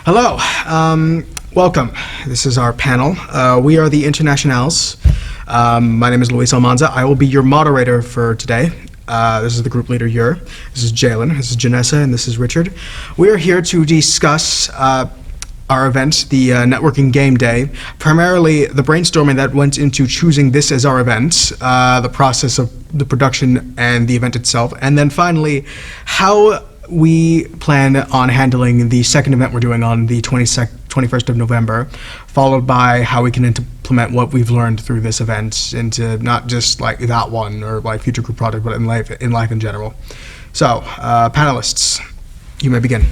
Hello, welcome. This is our panel. We are the Internationals. My name is Luis Almanza. I will be your moderator for today. This is the group leader here. This is Jalen, this is Janessa, and this is Richard. We are here to discuss our event, the Networking Game Day, primarily the brainstorming that went into choosing this as our event, the process of the production and the event itself, and then finally, how we plan on handling the second event we're doing on the 21st of November, followed by how we can implement what we've learned through this event into not just like that one or like future group project, but in life in general. So, panelists, you may begin.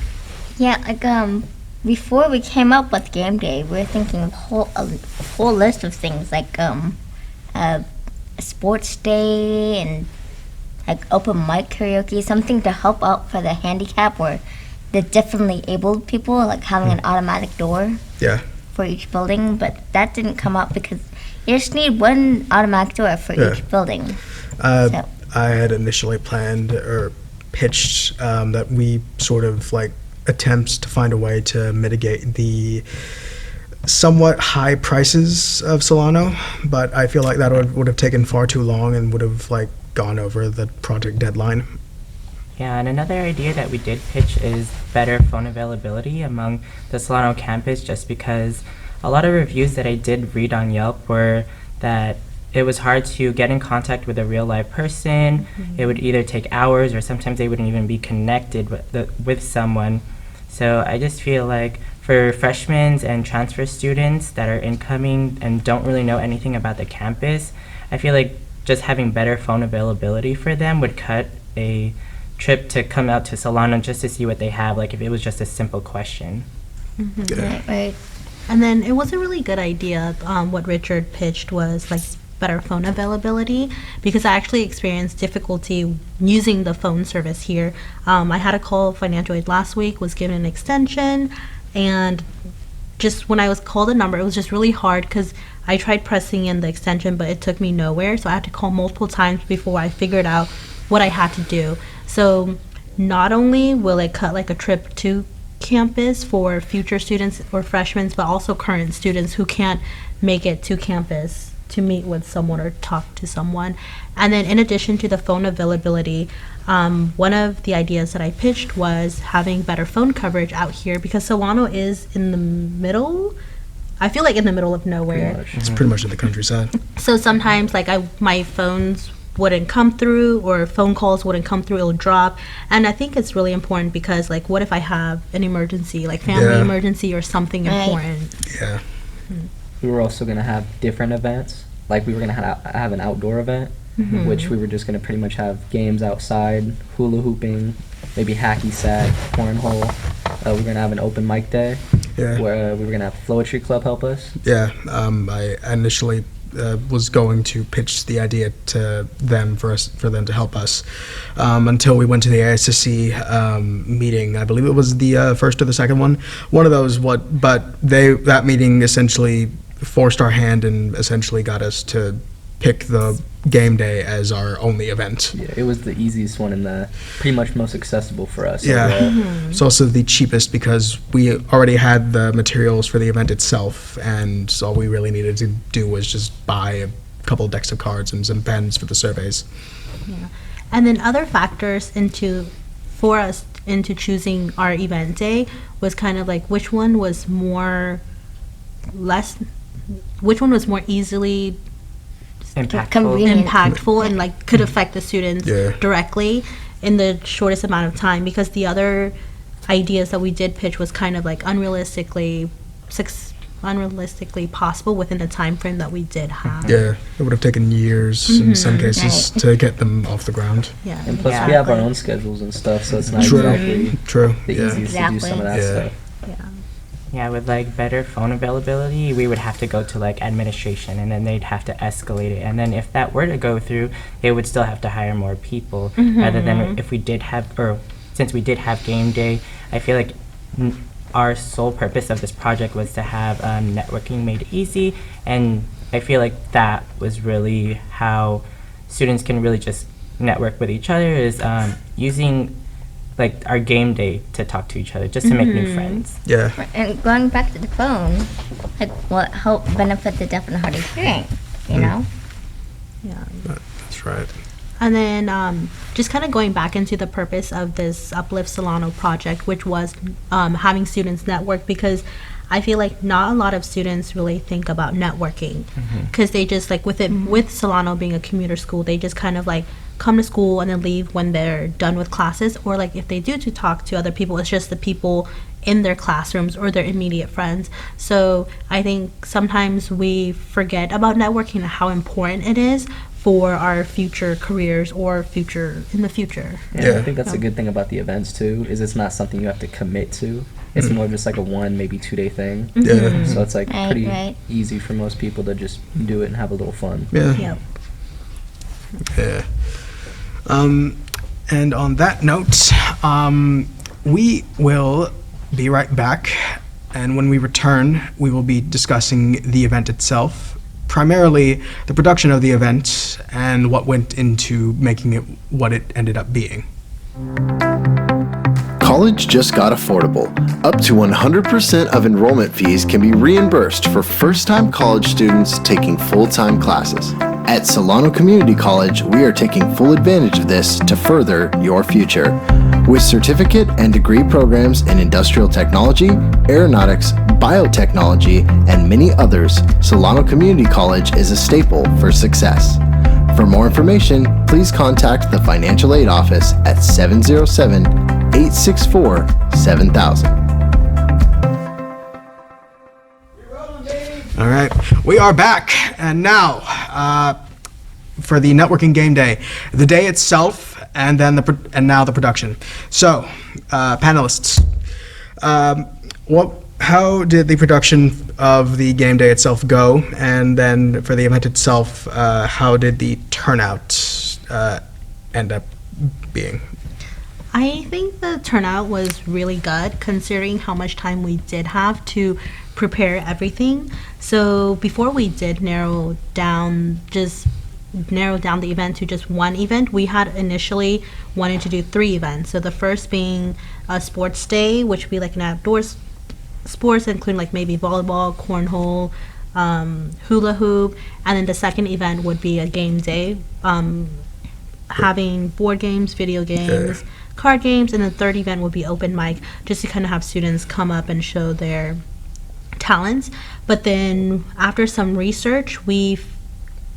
Yeah, before we came up with game day, we were thinking of a whole list of things like a sports day and like open mic karaoke, something to help out for the handicap or the differently abled people, like having an automatic door for each building. But that didn't come up because you just need one automatic door for each building. I had initially planned or pitched that we sort of like attempts to find a way to mitigate the somewhat high prices of Solano, but I feel like that would have taken far too long and would have like gone over the project deadline. Yeah, and another idea that we did pitch is better phone availability among the Solano campus, just because a lot of reviews that I did read on Yelp were that it was hard to get in contact with a real live person. It would either take hours or sometimes they wouldn't even be connected with someone. So I just feel like for freshmen and transfer students that are incoming and don't really know anything about the campus, I feel like just having better phone availability for them would cut a trip to come out to Solano just to see what they have, like if it was just a simple question. Right. And then it was a really good idea. What Richard pitched was like better phone availability, because I actually experienced difficulty using the phone service here. I had a call financial aid last week, was given an extension, and just when I was called a number, it was just really hard because I tried pressing in the extension, but it took me nowhere. So I had to call multiple times before I figured out what I had to do. So not only will it cut like a trip to campus for future students or freshmen, but also current students who can't make it to campus to meet with someone or talk to someone. And then in addition to the phone availability, one of the ideas that I pitched was having better phone coverage out here, because Solano is in the middle. I feel like in the middle of nowhere. It's pretty much in the countryside. So sometimes like my phones wouldn't come through, or phone calls wouldn't come through, it'll drop. And I think it's really important because like what if I have an emergency, like family emergency or something important. Yeah. We were also going to have different events. Like we were going to have an outdoor event, which we were just going to pretty much have games outside, hula hooping, maybe hacky sack, cornhole. We're going to have an open mic day where we were going to have Flowetry Club help us. Yeah, I initially was going to pitch the idea to them for them to help us until we went to the SCC meeting. I believe it was the first or the second one of those. But that meeting essentially forced our hand and essentially got us to pick the game day as our only event. Yeah, it was the easiest one and the pretty much most accessible for us. Yeah, it's also the cheapest because we already had the materials for the event itself, and so all we really needed to do was just buy a couple decks of cards and some pens for the surveys. Yeah, and then other factors into choosing our event day was kind of like which one was more easily impactful and like could affect the students directly in the shortest amount of time, because the other ideas that we did pitch was kind of like unrealistically possible within the time frame that we did have. Yeah, it would have taken years in some cases to get them off the ground. Yeah, and plus we have our own schedules and stuff, so it's not exactly the easiest to do some of that stuff. Yeah, with like better phone availability, we would have to go to like administration, and then they'd have to escalate it. And then if that were to go through, they would still have to hire more people. Rather than if we did have, or since we did have game day, I feel like our sole purpose of this project was to have networking made easy. And I feel like that was really how students can really just network with each other, is using like our game day to talk to each other, just to make new friends. Yeah. And going back to the phone, like what help benefit the deaf and hard of hearing, you know? Yeah. That's right. And then just kind of going back into the purpose of this Uplift Solano project, which was having students network, because I feel like not a lot of students really think about networking, because they just like with Solano being a commuter school, they just kind of like come to school and then leave when they're done with classes, or like if they do to talk to other people, it's just the people in their classrooms or their immediate friends. So I think sometimes we forget about networking and how important it is for our future careers or future in the future. Yeah, I think that's a good thing about the events too, is it's not something you have to commit to. It's more just like a 1, maybe 2 day thing. Yeah. So it's like Right, pretty right. easy for most people to just do it and have a little fun. Yeah. Yep. Yeah. And on that note, we will be right back. And when we return, we will be discussing the event itself, primarily the production of the event and what went into making it what it ended up being. College just got affordable. Up to 100% of enrollment fees can be reimbursed for first-time college students taking full-time classes. At Solano Community College, we are taking full advantage of this to further your future. With certificate and degree programs in industrial technology, aeronautics, biotechnology, and many others, Solano Community College is a staple for success. For more information, please contact the Financial Aid Office at 707-864-7000. All right, we are back, and now for the networking game day, the day itself, and then now the production. So, panelists, how did the production of the game day itself go, and then for the event itself, how did the turnout end up being? I think the turnout was really good considering how much time we did have to prepare everything. So before we did narrow down the event to just one event, we had initially wanted to do 3 events. So the first being a sports day, which would be like an outdoors sports, including like maybe volleyball, cornhole, hula hoop, and then the second event would be a game day, having board games, video games, card games, and the third event would be open mic, just to kind of have students come up and show their talents. But then after some research, we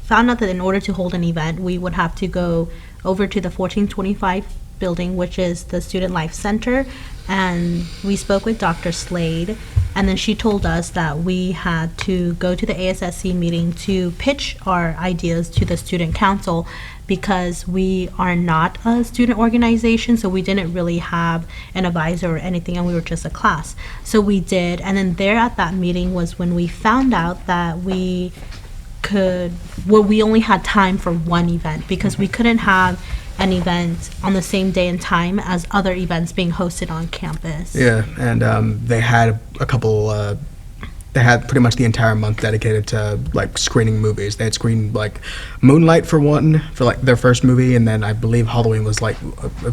found out that in order to hold an event, we would have to go over to the 1425 building, which is the Student Life Center, and we spoke with Dr. Slade, and then she told us that we had to go to the ASSC meeting to pitch our ideas to the student council, because we are not a student organization, so we didn't really have an advisor or anything, and we were just a class. So we did, and then there at that meeting was when we found out that we only had time for one event, because we couldn't have an event on the same day and time as other events being hosted on campus. Yeah, and they had a couple. They had pretty much the entire month dedicated to like screening movies. They had screened like Moonlight for like their first movie, and then I believe Halloween was like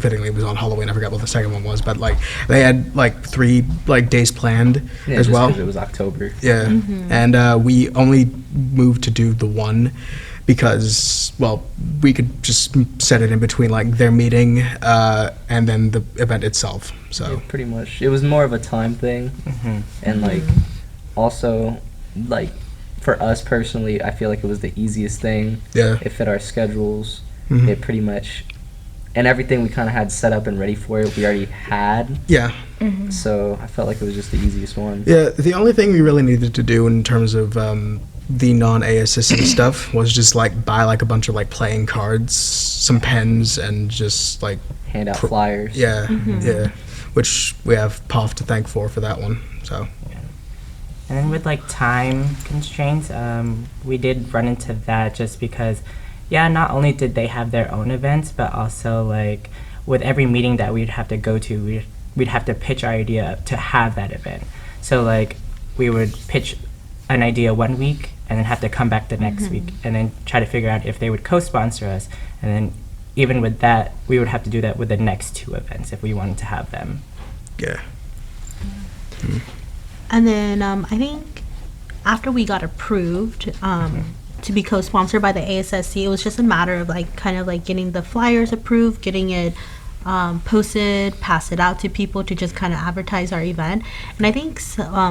fittingly it was on Halloween. I forgot what the second one was, but like they had like 3 like days planned as well. Because it was October. Yeah, and we only moved to do the one because, well, we could just set it in between like their meeting and then the event itself. So Yeah, pretty much. It was more of a time thing, and like also like for us personally, I feel like it was the easiest thing. Yeah. It fit our schedules. It pretty much, and everything we kind of had set up and ready for it, we already had. yeah. So I felt like it was just the easiest one. Yeah, the only thing we really needed to do in terms of the non-ASSC stuff was just like buy like a bunch of like playing cards, some pens, and just like Hand out flyers. yeah, yeah, which we have POF to thank for that one. So And then with like time constraints, we did run into that just because, yeah, not only did they have their own events, but also like with every meeting that we'd have to go to, we'd have to pitch our idea to have that event. So like we would pitch an idea one week and then have to come back the next week and then try to figure out if they would co-sponsor us. And then even with that, we would have to do that with the next 2 events if we wanted to have them. Yeah. And then I think after we got approved to be co-sponsored by the ASSC, it was just a matter of like kind of like getting the flyers approved, getting it posted, pass it out to people to just kind of advertise our event. And I think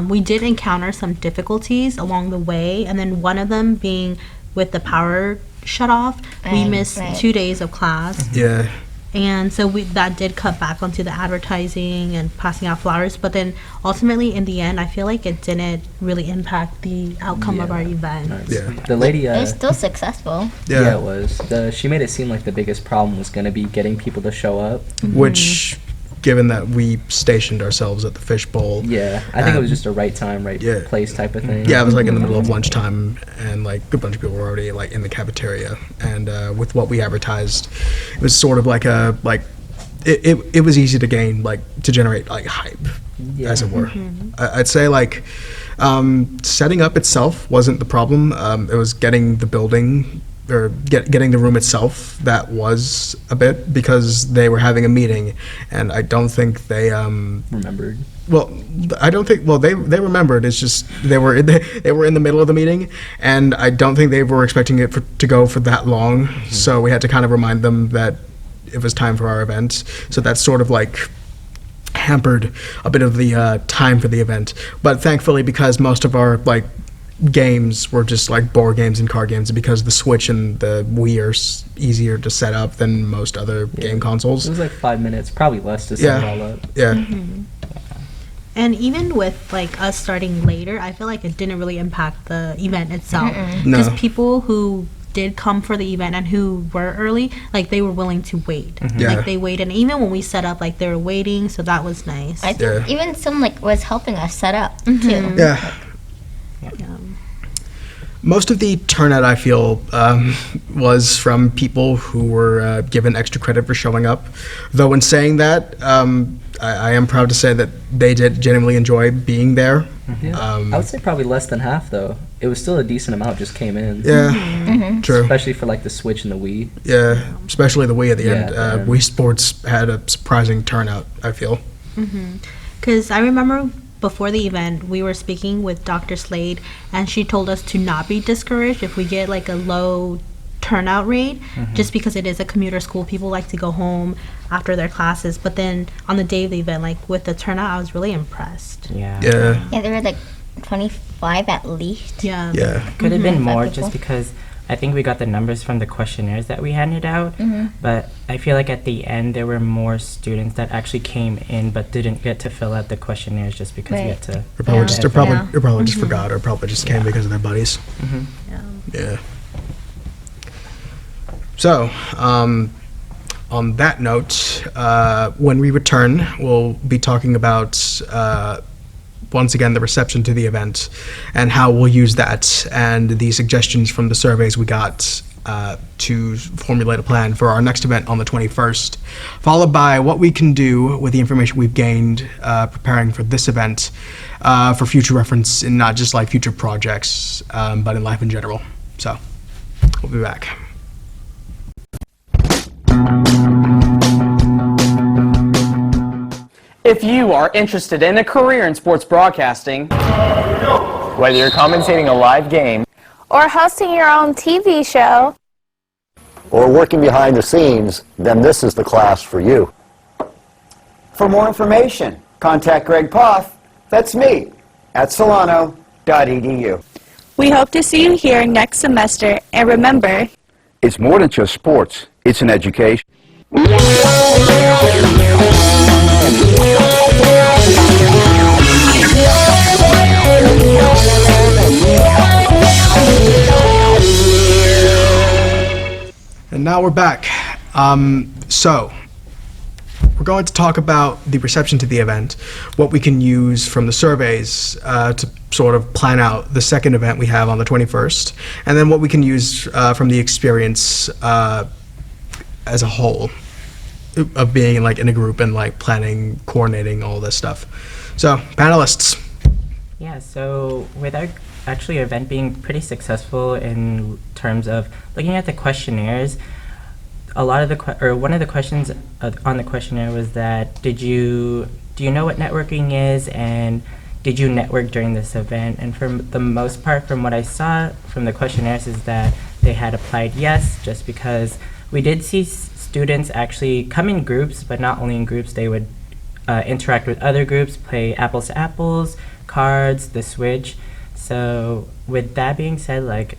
we did encounter some difficulties along the way, and then one of them being with the power shut off. We missed 2 days of class. Yeah. And so that did cut back onto the advertising and passing out flowers. But then ultimately, in the end, I feel like it didn't really impact the outcome of our event. Yeah. The lady, It was still successful. yeah, it was. She made it seem like the biggest problem was going to be getting people to show up. Which, given that we stationed ourselves at the fishbowl. Yeah, I think it was just a right time, right place type of thing. Yeah, it was like in the middle of lunchtime, and like a bunch of people were already like in the cafeteria. And with what we advertised, it was sort of like it was easy to gain, like to generate like hype, as it were. I'd say like setting up itself wasn't the problem. It was getting the building or getting the room itself that was a bit, because they were having a meeting, and I don't think they Remembered. well, I don't think. Well, they remembered. It's just they were in the middle of the meeting, and I don't think they were expecting it to go for that long. So we had to kind of remind them that it was time for our event. So that sort of like hampered a bit of the time for the event. But thankfully, because most of our like games were just like board games and card games, because the Switch and the Wii are easier to set up than most other game consoles. It was like 5 minutes, probably less to set it all up. Yeah. And even with like us starting later, I feel like it didn't really impact the event itself. No. Because people who did come for the event and who were early, like they were willing to wait. Yeah. Like they waited. And even when we set up, like they were waiting, so that was nice. I think even some like was helping us set up too. Yeah. Most of the turnout, I feel, was from people who were given extra credit for showing up. Though in saying that, I am proud to say that they did genuinely enjoy being there. Yeah. I would say probably less than half, though. It was still a decent amount just came in. Yeah, true. Especially for like the Switch and the Wii. Yeah, especially the Wii at the end. Yeah. Wii Sports had a surprising turnout, I feel. Because I remember before the event, we were speaking with Dr. Slade, and she told us to not be discouraged if we get like a low turnout rate, just because it is a commuter school. People like to go home after their classes. But then on the day of the event, like with the turnout, I was really impressed. Yeah. Yeah. Yeah, there were like 25 at least. Yeah. Yeah. Could have been more people. just because I think we got the numbers from the questionnaires that we handed out, but I feel like at the end there were more students that actually came in but didn't get to fill out the questionnaires just because we had to. Or probably just, or probably, Yeah. or probably just forgot, or probably just came because of their buddies. Yeah. So, on that note, when we return, we'll be talking about once again the reception to the event and how we'll use that and the suggestions from the surveys we got to formulate a plan for our next event on the 21st, followed by what we can do with the information we've gained preparing for this event for future reference in not just like future projects, but in life in general. So, we'll be back. If you are interested in a career in sports broadcasting, whether you're commentating a live game or hosting your own TV show, or working behind the scenes, then this is the class for you. For more information, contact Greg Poff, that's me, at solano.edu. we hope to see you here next semester. And remember, It's more than just sports, it's an education. And now we're back. So, we're going to talk about the reception to the event, what we can use from the surveys to sort of plan out the second event we have on the 21st, and then what we can use from the experience as a whole of being like in a group and like planning, coordinating all this stuff. So, panelists. Yeah, so with our actually event being pretty successful in terms of looking at the questionnaires, a lot of one of the questions on the questionnaire was that do you know what networking is, and did you network during this event? And for the most part, from what I saw from the questionnaires, is that they had applied yes, just because we did see students actually come in groups, but not only in groups, they would interact with other groups, play apples to apples, cards, the Switch. So with that being said, like,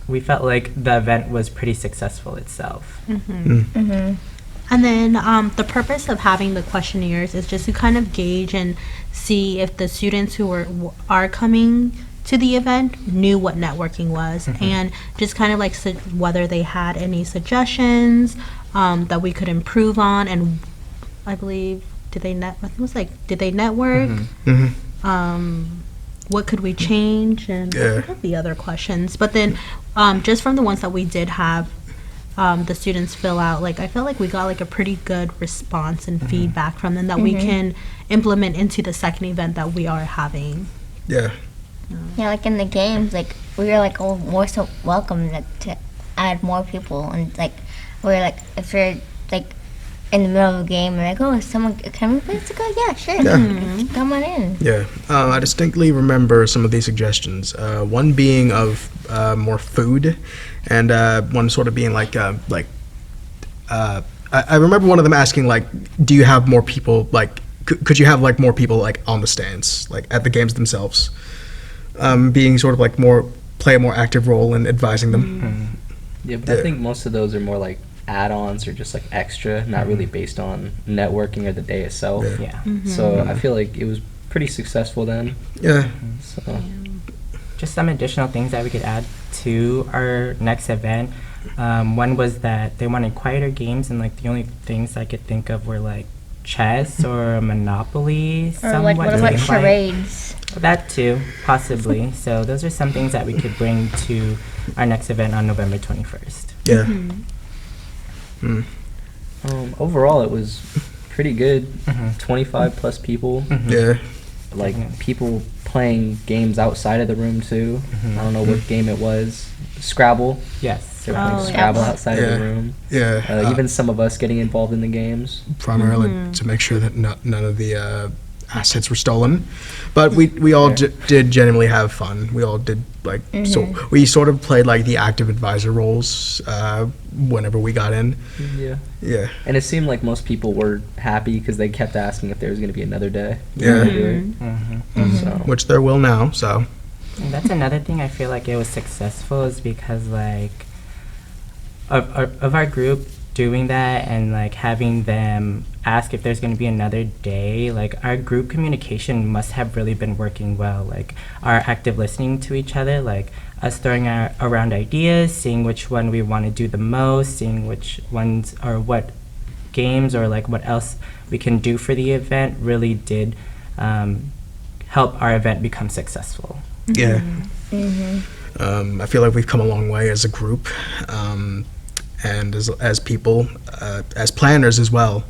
we felt like the event was pretty successful itself. And then the purpose of having the questionnaires is just to kind of gauge and see if the students who are coming to the event knew what networking was, and just kind of like whether they had any suggestions that we could improve on. And I believe, did they network? What could we change? And I forgot the other questions. But then just from the ones that we did have the students fill out, like, I felt like we got like a pretty good response and feedback from them that we can implement into the second event that we are having. Yeah, like in the games, like, we were like all more so welcome to add more people, and like we're like, if you're like in the middle of a game, we're like, oh, someone can we play together? Yeah, sure. Come on in. Yeah, I distinctly remember some of these suggestions. One being of more food, and one sort of being like I remember one of them asking, like, do you have more people, like, could you have like more people like on the stands, like at the games themselves, being sort of like play a more active role in advising them. Yeah, but I think most of those are more like add-ons or just like extra, not really based on networking or the day itself. So I feel like it was pretty successful then. So just some additional things that we could add to our next event. One was that they wanted quieter games, and like the only things I could think of were like chess or Monopoly. Or like, what about charades? That too, possibly. So those are some things that we could bring to our next event on November 21st. Overall, it was pretty good. 25 plus people. Like people playing games outside of the room too. I don't know what game it was. Scrabble. Yes. They're playing Scrabble outside of the room. Even some of us getting involved in the games. Primarily to make sure that none of the assets were stolen, but we all did genuinely have fun. We all did like so we sort of played like the active advisor roles whenever we got in. And it seemed like most people were happy because they kept asking if there was going to be another day. Which there will now. So and that's another thing I feel like it was successful, is because like of our group doing that and like having them ask if there's going to be another day, like our group communication must have really been working well. Like our active listening to each other, like us throwing around ideas, seeing which one we want to do the most, seeing which ones or what games or like what else we can do for the event, really did help our event become successful. I feel like we've come a long way as a group, and as people, as planners as well.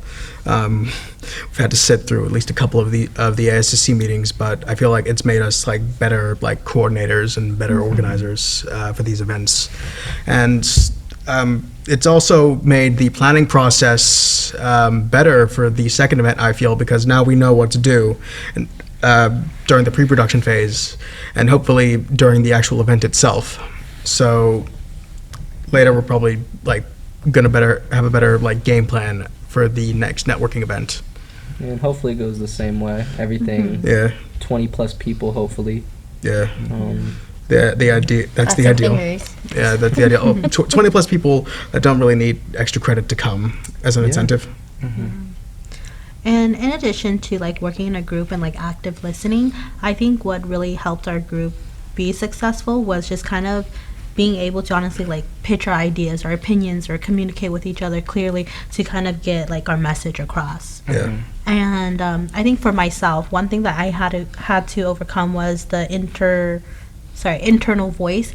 We've had to sit through at least a couple of the SCC meetings, but I feel like it's made us like better like coordinators and better organizers for these events, and it's also made the planning process better for the second event, I feel, because now we know what to do and during the pre-production phase, and hopefully during the actual event itself. So later we're probably like gonna have a better like game plan for the next networking event. And hopefully it goes the same way. Everything 20 plus people, hopefully. The idea, that's the ideal. That's the ideal. 20 plus people that don't really need extra credit to come as an incentive. And in addition to like working in a group and like active listening, I think what really helped our group be successful was just kind of being able to honestly like pitch our ideas, our opinions, or communicate with each other clearly to kind of get like our message across. And I think for myself, one thing that I had to overcome was the internal voice,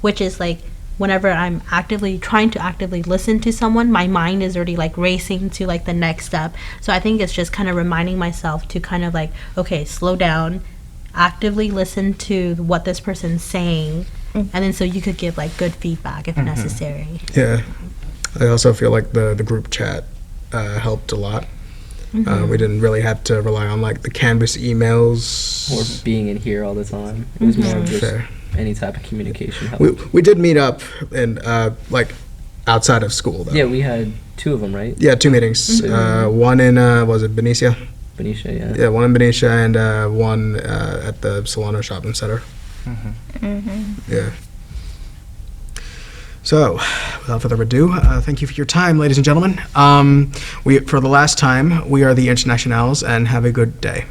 which is like whenever I'm trying to actively listen to someone, my mind is already like racing to like the next step. So I think it's just kind of reminding myself to kind of like, okay, slow down, actively listen to what this person's saying, and then so you could give like good feedback if necessary. I also feel like the group chat helped a lot. We didn't really have to rely on like the Canvas emails. Or being in here all the time. It was more of just Fair. any type of communication helped. We did meet up and like outside of school though. Yeah, we had 2 of them, right? Yeah, 2 meetings. One in was it Benicia? Benicia, yeah. Yeah, one in Benicia and one at the Solano Shopping Center. Yeah. So, without further ado, thank you for your time, ladies and gentlemen. For the last time, we are the Internationals, and have a good day.